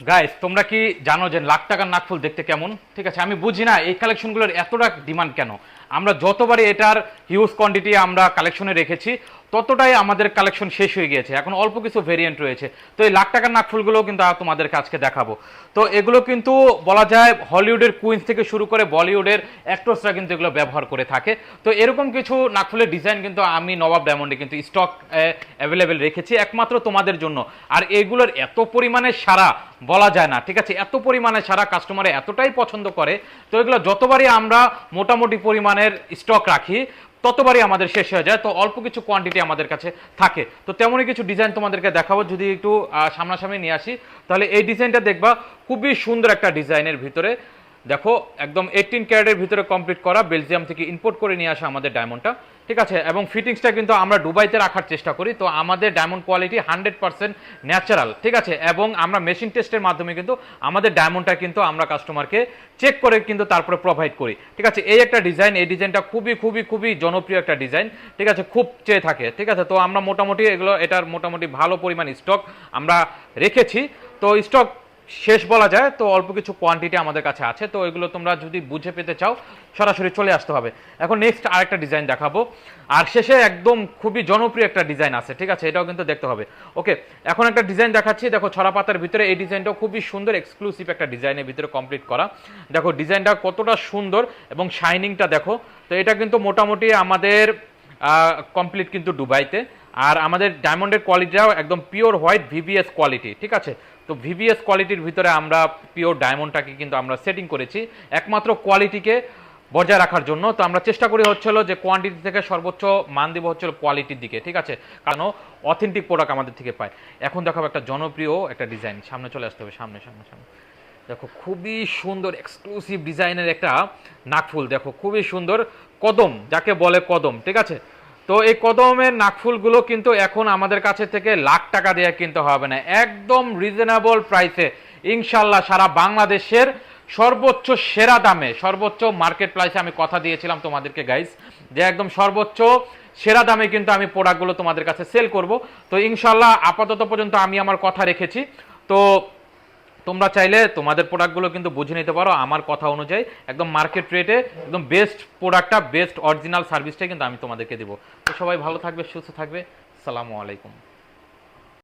Guys তোমরা কি জানো যে লাখ টাকার নাকফুল দেখতে কেমন? ঠিক আছে, আমি বুঝি না এই কালেকশনগুলোর এতটা ডিমান্ড কেন। আমরা যতবারই এটার হিউজ কোয়ান্টিটি আমরা কালেকশনে রেখেছি, ততটাই আমাদের কালেকশন শেষ হয়ে গিয়েছে। এখন অল্প কিছু ভেরিয়েন্ট রয়েছে। তো এই লাখ টাকার নাকফুলগুলো কিন্তু তোমাদেরকে আজকে দেখাবো। তো এগুলো কিন্তু বলা যায় হলিউডের কুইন্স থেকে শুরু করে বলিউডের অ্যাক্ট্রেসরা কিন্তু এগুলো ব্যবহার করে থাকে। তো এরকম কিছু নাকফুলের ডিজাইন কিন্তু আমি নবাব ডায়মন্ডে কিন্তু স্টক অ্যাভেলেবেল রেখেছি একমাত্র তোমাদের জন্য। আর এগুলোর এত পরিমাণে সারা বলা যায় না, ঠিক আছে, এত পরিমাণে সারা কাস্টমারে এতটাই পছন্দ করে। তো এগুলো যতবারই আমরা মোটামুটি পরিমাণের স্টক রাখি, ততবারই আমাদের শেষ হয়ে যায়। তো অল্প কিছু কোয়ান্টিটি আমাদের কাছে থাকে। তো তেমনই কিছু ডিজাইন তোমাদেরকে দেখাবো। যদি একটু সামনাসামনি নিয়ে আসি, তাহলে এই ডিজাইনটা দেখবা, খুবই সুন্দর একটা ডিজাইনের ভিতরে। দেখো একদম 18 ক্যারেটের ভিতরে কমপ্লিট করা, বেলজিয়াম থেকে ইম্পোর্ট করে নিয়ে আসা আমাদের ডায়মন্ডটা, ঠিক আছে। এবং ফিটিংসটা কিন্তু আমরা দুবাইতে রাখার চেষ্টা করি। তো আমাদের ডায়মন্ড কোয়ালিটি 100% ন্যাচারাল, ঠিক আছে। এবং আমরা মেশিন টেস্টের মাধ্যমে কিন্তু আমাদের ডায়মন্ডটা কিন্তু আমরা কাস্টমারকে চেক করে কিন্তু তারপরে প্রোভাইড করি, ঠিক আছে। এই একটা ডিজাইন, এই ডিজাইনটা খুবই খুবই খুবই জনপ্রিয় একটা ডিজাইন, ঠিক আছে, খুব চেয়ে থাকে, ঠিক আছে। তো আমরা মোটামুটি এগুলো এটার মোটামুটি ভালো পরিমাণ স্টক আমরা রেখেছি। তো স্টক শেষ বলা যায়, তো অল্প কিছু কোয়ান্টিটি আমাদের কাছে আছে। তো এগুলো তোমরা যদি বুঝে পেতে চাও, সরাসরি চলে আসতে হবে। এখন নেক্সট আরেকটা ডিজাইন দেখাবো, আর শেষে একদম খুবই জনপ্রিয় একটা ডিজাইন আছে, ঠিক আছে, এটাও কিন্তু দেখতে হবে। ওকে, এখন একটা ডিজাইন দেখাচ্ছি। দেখো ছড়া পাতার ভিতরে এই ডিজাইনটাও খুবই সুন্দর, এক্সক্লুসিভ একটা ডিজাইনের ভিতরে কমপ্লিট করা। দেখো ডিজাইনটা কতটা সুন্দর এবং শাইনিংটা দেখো। তো এটা কিন্তু মোটামুটি আমাদের কমপ্লিট কিন্তু দুবাইতে। আর আমাদের ডায়মন্ডের কোয়ালিটিটাও একদম পিওর হোয়াইট ভিভিএস কোয়ালিটি, ঠিক আছে। তো ভিভিএস কোয়ালিটির ভিতরে আমরা পিওর ডায়মন্ডটাকে কিন্তু আমরা সেটিং করেছি একমাত্র কোয়ালিটিকে বজায় রাখার জন্য। তো আমরা চেষ্টা করি হচ্ছিল যে কোয়ান্টিটি থেকে সর্বোচ্চ মান দিব হচ্ছিল কোয়ালিটির দিকে, ঠিক আছে, কারণ অথেন্টিক প্রোডাক্ট আমাদের থেকে পায়। এখন দেখাবো একটা জনপ্রিয় একটা ডিজাইন, সামনে চলে আসতে হবে, সামনে সামনে সামনে। দেখো খুবই সুন্দর এক্সক্লুসিভ ডিজাইনের একটা নাকফুল, দেখো খুবই সুন্দর, কদম যাকে বলে কদম, ঠিক আছে। তো এই কদমের নাকফুলগুলো কিন্তু এখন আমাদের কাছে থেকে লাখ টাকা দিয়ে কিনতে হবে না, একদম রিজনেবল প্রাইসে ইনশাল্লাহ সারা বাংলাদেশের সর্বোচ্চ সেরা দামে, সর্বোচ্চ মার্কেট প্রাইসে আমি কথা দিয়েছিলাম তোমাদেরকে গাইস, যে একদম সর্বোচ্চ সেরা দামে কিন্তু আমি প্রোডাক্টগুলো তোমাদের কাছে সেল করব। তো ইনশাল্লাহ আপাতত পর্যন্ত আমি আমার কথা রেখেছি। তো তোমরা চাইলে তোমাদের প্রোডাক্টগুলো কিন্তু বুঝে নিতে পারো আমার কথা অনুযায়ী, একদম মার্কেট রেটে একদম বেস্ট প্রোডাক্টটা, বেস্ট অরিজিনাল সার্ভিসটাই কিন্তু আমি তোমাদেরকে দেবো। তো সবাই ভালো থাকবে, সুস্থ থাকবে, আসসালামু আলাইকুম।